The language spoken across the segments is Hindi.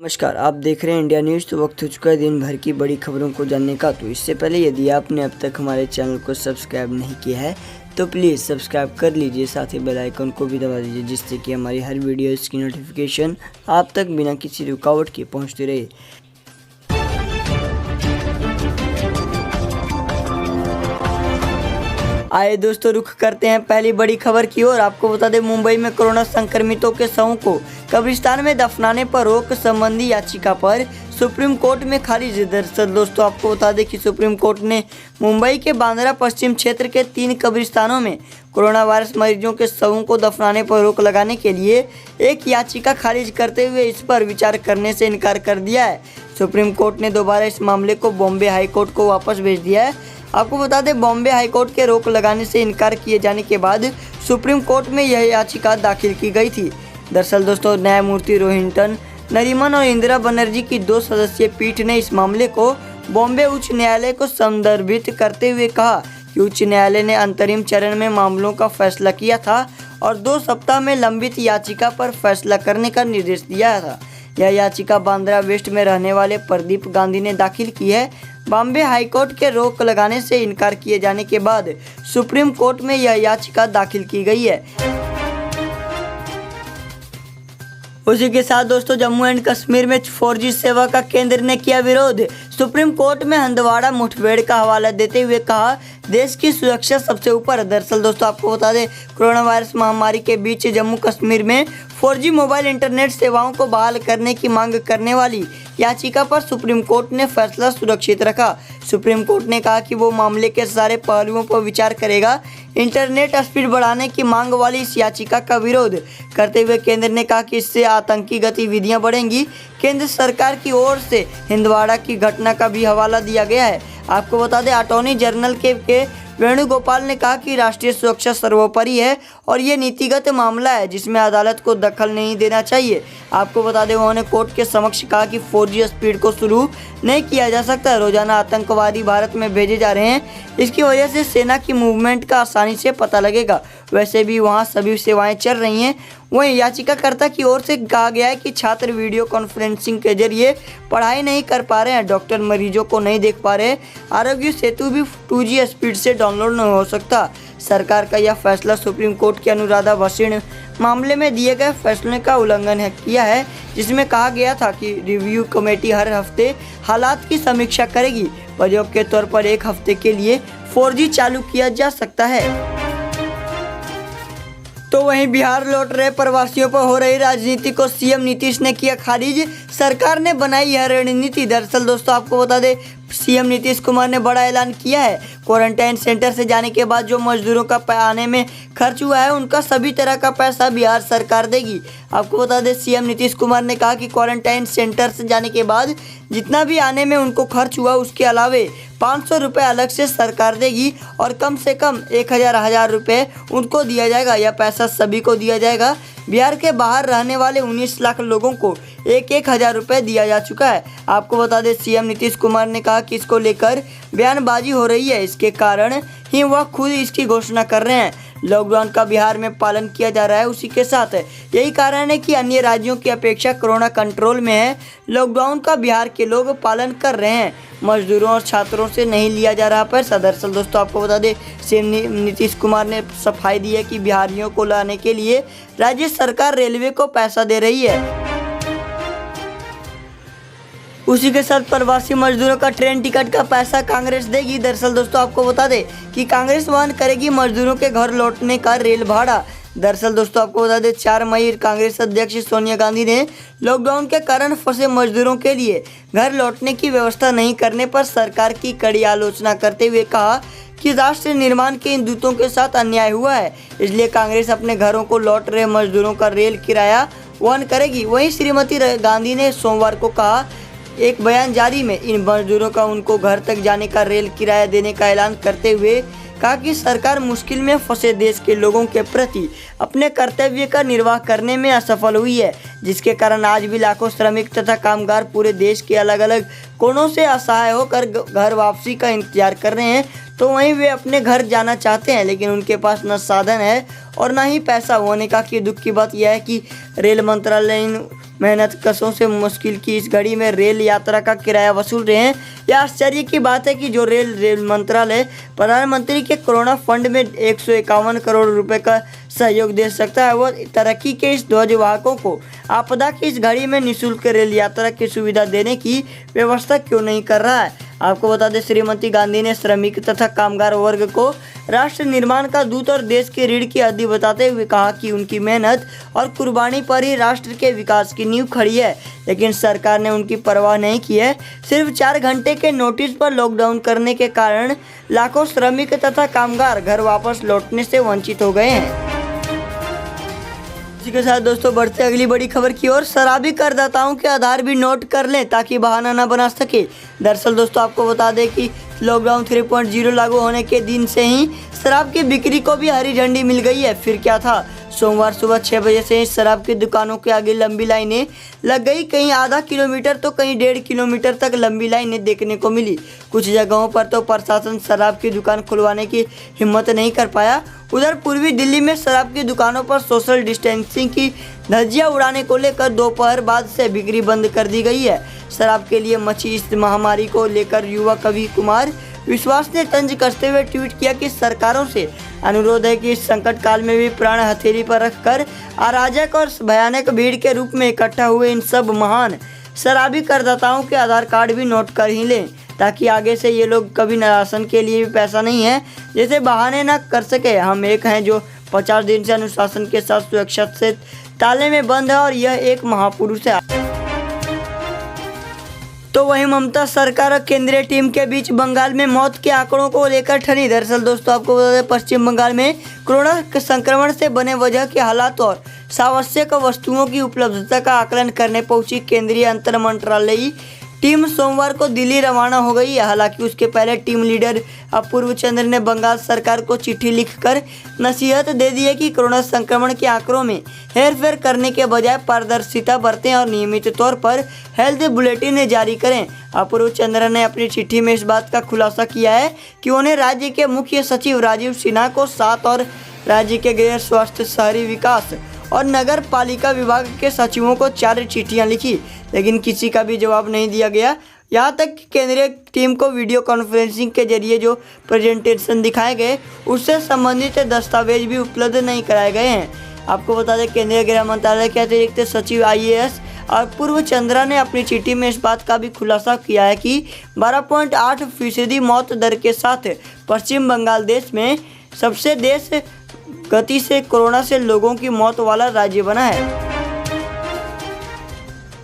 नमस्कार, आप देख रहे हैं इंडिया न्यूज़। तो वक्त हो चुका है दिन भर की बड़ी खबरों को जानने का। तो इससे पहले यदि आपने अब तक हमारे चैनल को सब्सक्राइब नहीं किया है तो प्लीज़ सब्सक्राइब कर लीजिए, साथ ही बेल आइकन को भी दबा दीजिए, जिससे कि हमारी हर वीडियो की नोटिफिकेशन आप तक बिना किसी रुकावट के पहुंचती रहे। आइए दोस्तों, रुख करते हैं पहली बड़ी खबर की ओर। आपको बता दें, मुंबई में कोरोना संक्रमितों के शवों को कब्रिस्तान में दफनाने पर रोक संबंधी याचिका पर सुप्रीम कोर्ट में खारिज। दरअसल दोस्तों, आपको बता दें कि सुप्रीम कोर्ट ने मुंबई के बांद्रा पश्चिम क्षेत्र के 3 कब्रिस्तानों में कोरोना वायरस मरीजों के शवों को दफनाने पर रोक लगाने के लिए एक याचिका खारिज करते हुए इस पर विचार करने से इनकार कर दिया है। सुप्रीम कोर्ट ने दोबारा इस मामले को बॉम्बे हाई कोर्ट को वापस भेज दिया है। आपको बता दें, बॉम्बे हाई कोर्ट के रोक लगाने से इनकार किए जाने के बाद सुप्रीम कोर्ट में यह याचिका दाखिल की गई थी। दरअसल दोस्तों, न्यायमूर्ति रोहिंटन नरीमन और इंदिरा बनर्जी की 2 सदस्यीय पीठ ने इस मामले को बॉम्बे उच्च न्यायालय को संदर्भित करते हुए कहा कि उच्च न्यायालय ने अंतरिम चरण में मामलों का फैसला किया था और 2 सप्ताह में लंबित याचिका पर फैसला करने का निर्देश दिया था। यह याचिका बांद्रा वेस्ट में रहने वाले प्रदीप गांधी ने दाखिल की है। बॉम्बे हाईकोर्ट के रोक लगाने से इनकार किए जाने के बाद सुप्रीम कोर्ट में यह याचिका दाखिल की गई है। उसी के साथ दोस्तों, जम्मू एंड कश्मीर में 4G सेवा का केंद्र ने किया विरोध। सुप्रीम कोर्ट में हंदवाड़ा मुठभेड़ का हवाला देते हुए कहा, देश की सुरक्षा सबसे ऊपर। दरअसल दोस्तों, आपको बता दें, कोरोना वायरस महामारी के बीच जम्मू कश्मीर में 4G मोबाइल इंटरनेट सेवाओं को बहाल करने की मांग करने वाली याचिका पर सुप्रीम कोर्ट ने फैसला सुरक्षित रखा। सुप्रीम कोर्ट ने कहा कि वो मामले के सारे पहलुओं पर विचार करेगा। इंटरनेट स्पीड बढ़ाने की मांग वाली इस याचिका का विरोध करते हुए केंद्र ने कहा कि इससे आतंकी गतिविधियां बढ़ेंगी। केंद्र सरकार की ओर से हिंदवाड़ा की घटना का भी हवाला दिया गया है। आपको बता दें, अटॉर्नी जनरल के वेणुगोपाल ने कहा कि राष्ट्रीय सुरक्षा सर्वोपरि है और ये नीतिगत मामला है जिसमें अदालत को दखल नहीं देना चाहिए। आपको बता दें, उन्होंने कोर्ट के समक्ष कहा कि 4G स्पीड को शुरू नहीं किया जा सकता। रोजाना आतंकवादी भारत में भेजे जा रहे हैं, इसकी वजह से सेना की मूवमेंट का आसानी से पता लगेगा। वैसे भी वहाँ सभी सेवाएं चल रही हैं। वहीं याचिकाकर्ता की ओर से कहा गया है कि छात्र वीडियो कॉन्फ्रेंसिंग के जरिए पढ़ाई नहीं कर पा रहे हैं, डॉक्टर मरीजों को नहीं देख पा रहे, आरोग्य सेतु भी 2G स्पीड से डाउनलोड नहीं हो सकता। सरकार का यह फैसला सुप्रीम कोर्ट के अनुराधा भसीन मामले में दिए गए फैसले का उल्लंघन किया है, जिसमें कहा गया था कि रिव्यू कमेटी हर हफ्ते हालात की समीक्षा करेगी। प्रयोग के तौर पर 1 हफ्ते के लिए 4G चालू किया जा सकता है। तो वहीं बिहार लौट रहे प्रवासियों पर हो रही राजनीति को सीएम नीतीश ने किया खारिज। सरकार ने बनाई यह रणनीति। दरअसल दोस्तों, आपको बता दें, सीएम नीतीश कुमार ने बड़ा ऐलान किया है। क्वारंटाइन सेंटर से जाने के बाद जो मजदूरों का आने में खर्च हुआ है, उनका सभी तरह का पैसा बिहार सरकार देगी। आपको बता दें, सीएम नीतीश कुमार ने कहा कि क्वारंटाइन सेंटर से जाने के बाद जितना भी आने में उनको खर्च हुआ, उसके अलावे 500 रुपये अलग से सरकार देगी और कम से कम 1000 रुपये उनको दिया जाएगा। यह पैसा सभी को दिया जाएगा। बिहार के बाहर रहने वाले 19 लाख लोगों को 1,000 रुपये दिया जा चुका है। आपको बता दें, सीएम नीतीश कुमार ने कहा कि इसको लेकर बयानबाजी हो रही है, इसके कारण ही वह खुद इसकी घोषणा कर रहे हैं। लॉकडाउन का बिहार में पालन किया जा रहा है, उसी के साथ यही कारण है कि अन्य राज्यों की अपेक्षा कोरोना कंट्रोल में है। लॉकडाउन का बिहार के लोग पालन कर रहे हैं। मजदूरों और छात्रों से नहीं लिया जा रहा पैसा। दरअसल दोस्तों, आपको बता दें, सीएम नीतीश कुमार ने सफाई दी है कि बिहारियों को लाने के लिए राज्य सरकार रेलवे को पैसा दे रही है। उसी के साथ प्रवासी मजदूरों का ट्रेन टिकट का पैसा कांग्रेस देगी। दरअसल दोस्तों, आपको बता दें कि कांग्रेस वहन करेगी मजदूरों के घर लौटने का रेल भाड़ा। दरअसल दोस्तों, आपको बता दें, 4 मई कांग्रेस अध्यक्ष सोनिया गांधी ने लॉकडाउन के कारण फंसे मजदूरों के लिए घर लौटने की व्यवस्था नहीं करने पर सरकार की कड़ी आलोचना करते हुए कहा कि राष्ट्र निर्माण के इन दूतों के साथ अन्याय हुआ है, इसलिए कांग्रेस अपने घरों को लौट रहे मजदूरों का रेल किराया वहन करेगी। वहीं श्रीमती गांधी ने सोमवार को कहा, एक बयान जारी में इन मजदूरों का उनको घर तक जाने का रेल किराया देने का ऐलान करते हुए कहा कि सरकार मुश्किल में फंसे देश के लोगों के प्रति अपने कर्तव्य का निर्वाह करने में असफल हुई है, जिसके कारण आज भी लाखों श्रमिक तथा कामगार पूरे देश के अलग अलग कोनों से असहाय होकर घर वापसी का इंतजार कर रहे हैं। तो वहीं वे अपने घर जाना चाहते हैं, लेकिन उनके पास न साधन है और ना ही पैसा। उन्होंने कहा कि दुख की बात यह है कि रेल मंत्रालय इन मेहनत कशों से मुश्किल की इस घड़ी में रेल यात्रा का किराया वसूल रहे हैं। यह आश्चर्य की बात है कि जो रेल मंत्रालय प्रधानमंत्री के कोरोना फंड में 151 करोड़ रुपए का सहयोग दे सकता है, वो तरक्की के इस ध्वजवाहकों को आपदा की इस घड़ी में निःशुल्क रेल यात्रा की सुविधा देने की व्यवस्था क्यों नहीं कर रहा है। आपको बता दें, श्रीमती गांधी ने श्रमिक तथा कामगार वर्ग को राष्ट्र निर्माण का दूत और देश के रीढ़ की हड्डी बताते हुए कहा कि उनकी मेहनत और कुर्बानी पर ही राष्ट्र के विकास की नींव खड़ी है, लेकिन सरकार ने उनकी परवाह नहीं की है। सिर्फ 4 घंटे के नोटिस पर लॉकडाउन करने के कारण लाखों श्रमिक तथा कामगार घर वापस लौटने से वंचित हो गए हैं। इसी के साथ दोस्तों बढ़ते अगली बड़ी खबर की ओर। शराबी करदाताओं के आधार भी नोट कर लें ताकि बहाना न बना सके। दरअसल दोस्तों आपको बता दें कि लॉकडाउन 3.0 लागू होने के दिन से ही शराब की बिक्री को भी हरी झंडी मिल गई है। फिर क्या था, सोमवार सुबह 6 बजे से ही शराब की दुकानों के आगे लंबी लाइनें लग गई। कहीं आधा किलोमीटर तो कहीं 1.5 किलोमीटर तक लंबी लाइनें देखने को मिली। कुछ जगहों पर तो प्रशासन शराब की दुकान खुलवाने की हिम्मत नहीं कर पाया। उधर पूर्वी दिल्ली में शराब की दुकानों पर सोशल डिस्टेंसिंग की धज्जियां उड़ाने को लेकर दोपहर बाद से बिक्री बंद कर दी गई है। शराब के लिए मची इस महामारी को लेकर युवा कवि कुमार विश्वास ने तंज कसते हुए ट्वीट किया कि सरकारों से अनुरोध है कि इस संकट काल में भी प्राण हथेली पर रखकर अराजक और भयानक भीड़ के रूप में इकट्ठा हुए इन सब महान शराबी करदाताओं के आधार कार्ड भी नोट कर ही लें, ताकि आगे से ये लोग कभी राशन के लिए भी पैसा नहीं है जैसे बहाने न कर सके। हम एक हैं जो 50 दिन से अनुशासन के साथ सुरक्षा से ताले में बंद है और यह एक महापुरुष है। तो वहीं ममता सरकार और केंद्रीय टीम के बीच बंगाल में मौत के आंकड़ों को लेकर ठनी। दरअसल दोस्तों आपको बता दें, पश्चिम बंगाल में कोरोना संक्रमण से बने वजह के हालात और आवश्यक वस्तुओं की उपलब्धता का आकलन करने पहुंची केंद्रीय अंतर मंत्रालयी टीम सोमवार को दिल्ली रवाना हो गई है। हालांकि उसके पहले टीम लीडर अपूर्व चंद्र ने बंगाल सरकार को चिट्ठी लिखकर नसीहत दे दी है कि कोरोना संक्रमण के आंकड़ों में हेरफेर करने के बजाय पारदर्शिता बरतें और नियमित तौर पर हेल्थ बुलेटिन जारी करें। अपूर्व चंद्र ने अपनी चिट्ठी में इस बात का खुलासा किया है कि उन्हें राज्य के मुख्य सचिव राजीव सिन्हा को 7 और राज्य के गृह, स्वास्थ्य, शहरी विकास और नगर पालिका विभाग के सचिवों को 4 चिट्ठियां लिखी, लेकिन किसी का भी जवाब नहीं दिया गया। यहाँ तक कि केंद्रीय टीम को वीडियो कॉन्फ्रेंसिंग के जरिए जो प्रेजेंटेशन दिखाए गए उससे संबंधित दस्तावेज भी उपलब्ध नहीं कराए गए हैं। आपको बता दें, केंद्रीय गृह मंत्रालय के अतिरिक्त सचिव IAS और पूर्व चंद्रा ने अपनी चिट्ठी में इस बात का भी खुलासा किया है कि 12.8% मौत दर के साथ पश्चिम बंगाल देश में सबसे तेज गति से कोरोना से लोगों की मौत वाला राज्य बना है।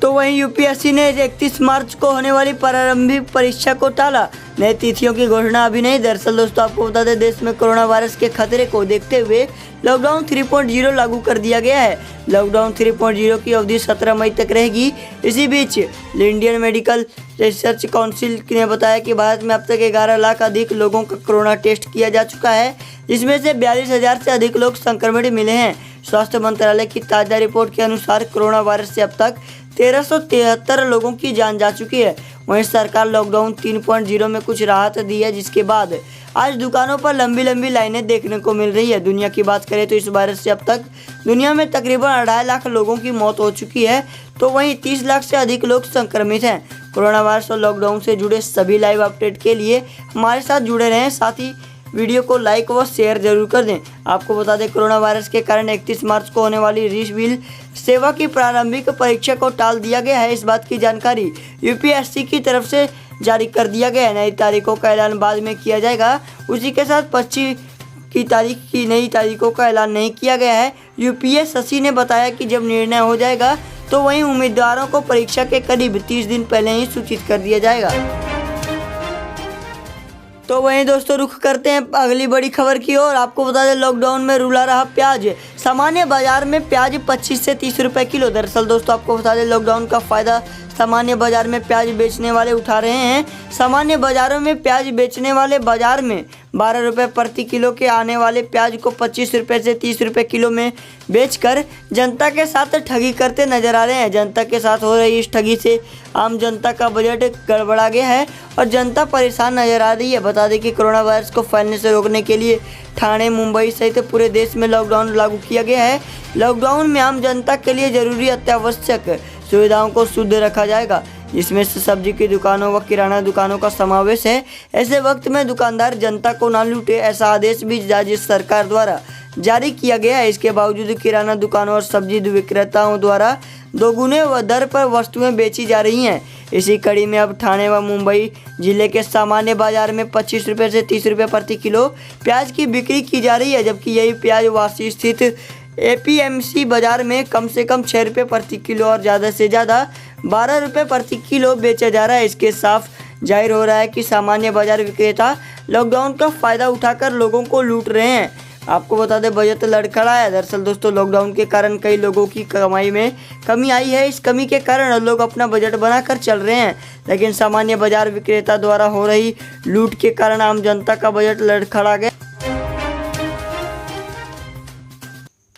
तो वहीं UPSC ने 31 मार्च को होने वाली प्रारंभिक परीक्षा को टाला। नई तिथियों की घोषणा अभी नहीं। दरअसल दोस्तों आपको बता दें, देश में कोरोना वायरस के खतरे को देखते हुए लॉकडाउन 3.0 लागू कर दिया गया है। लॉकडाउन 3.0 की अवधि 17 मई तक रहेगी। इसी बीच इंडियन मेडिकल रिसर्च काउंसिल ने बताया कि भारत में अब तक 11 लाख अधिक लोगों का कोरोना टेस्ट किया जा चुका है, जिसमें से 42,000 से अधिक लोग संक्रमित मिले हैं। स्वास्थ्य मंत्रालय की ताज़ा रिपोर्ट के अनुसार कोरोना वायरस से अब तक 1373 लोगों की जान जा चुकी है। वहीं सरकार लॉकडाउन 3.0 में कुछ राहत दी है, जिसके बाद आज दुकानों पर लंबी लंबी लाइनें देखने को मिल रही है। दुनिया की बात करें तो इस वायरस से अब तक दुनिया में तकरीबन 2.5 लाख लोगों की मौत हो चुकी है, तो वहीं 30 लाख से अधिक लोग संक्रमित हैं। कोरोना वायरस और लॉकडाउन से जुड़े सभी लाइव अपडेट के लिए हमारे साथ जुड़े रहें, साथ ही वीडियो को लाइक व शेयर जरूर कर दें। आपको बता दें, कोरोना वायरस के कारण 31 मार्च को होने वाली रिसव्हील सेवा की प्रारंभिक परीक्षा को टाल दिया गया है। इस बात की जानकारी UPSC की तरफ से जारी कर दिया गया है। नई तारीखों का ऐलान बाद में किया जाएगा। उसी के साथ 25 की नई तारीखों का ऐलान नहीं किया गया है। UPSC ने बताया कि जब निर्णय हो जाएगा तो वहीं उम्मीदवारों को परीक्षा के करीब 30 दिन पहले ही सूचित कर दिया जाएगा। तो वहीं दोस्तों रुख करते हैं अगली बड़ी खबर की ओर। आपको बता दें, लॉकडाउन में रुला रहा प्याज। सामान्य बाजार में प्याज 25 से 30 रुपए किलो। दरअसल दोस्तों आपको बता दें, लॉकडाउन का फायदा सामान्य बाजार में प्याज बेचने वाले उठा रहे हैं। सामान्य बाजारों में प्याज बेचने वाले बाजार में 12 रुपये प्रति किलो के आने वाले प्याज को 25 रुपये से 30 रुपये किलो में बेचकर जनता के साथ ठगी करते नजर आ रहे हैं। जनता के साथ हो रही इस ठगी से आम जनता का बजट गड़बड़ा गया है और जनता परेशान नजर आ रही है। बता दें कि कोरोना वायरस को फैलने से रोकने के लिए ठाणे, मुंबई सहित पूरे देश में लॉकडाउन लागू किया गया है। लॉकडाउन में आम जनता के लिए जरूरी अत्यावश्यक सुविधाओं को शुद्ध रखा जाएगा, जिसमें से सब्जी की दुकानों व किराना दुकानों का समावेश है। ऐसे वक्त में दुकानदार जनता को ना लूटे, ऐसा आदेश भी राज्य सरकार द्वारा जारी किया गया है। इसके बावजूद किराना दुकानों और सब्जी विक्रेताओं द्वारा दोगुने दर पर वस्तुएं बेची जा रही हैं। इसी कड़ी में अब ठाणे व मुंबई जिले के सामान्य बाजार में 25 रुपये से 30 रुपये प्रति किलो प्याज की बिक्री की जा रही है, जबकि यही प्याज वासी स्थित APMC बाजार में कम से कम 6 रुपये प्रति किलो और ज़्यादा से ज़्यादा 12 रुपये प्रति किलो बेचा जा रहा है। इसके साफ जाहिर हो रहा है कि सामान्य बाजार विक्रेता लॉकडाउन का फ़ायदा उठाकर लोगों को लूट रहे हैं। आपको बता दें, बजट लड़खड़ा है। दरअसल दोस्तों, लॉकडाउन के कारण कई लोगों की कमाई में कमी आई है। इस कमी के कारण लोग अपना बजट बनाकर चल रहे हैं, लेकिन सामान्य बाजार विक्रेता द्वारा हो रही लूट के कारण आम जनता का बजट लड़खड़ा गया।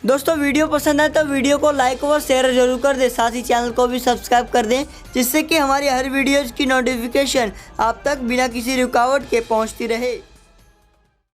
दोस्तों, वीडियो पसंद आए तो वीडियो को लाइक व शेयर जरूर कर दें, साथ ही चैनल को भी सब्सक्राइब कर दें, जिससे कि हमारी हर वीडियोज़ की नोटिफिकेशन आप तक बिना किसी रुकावट के पहुंचती रहे।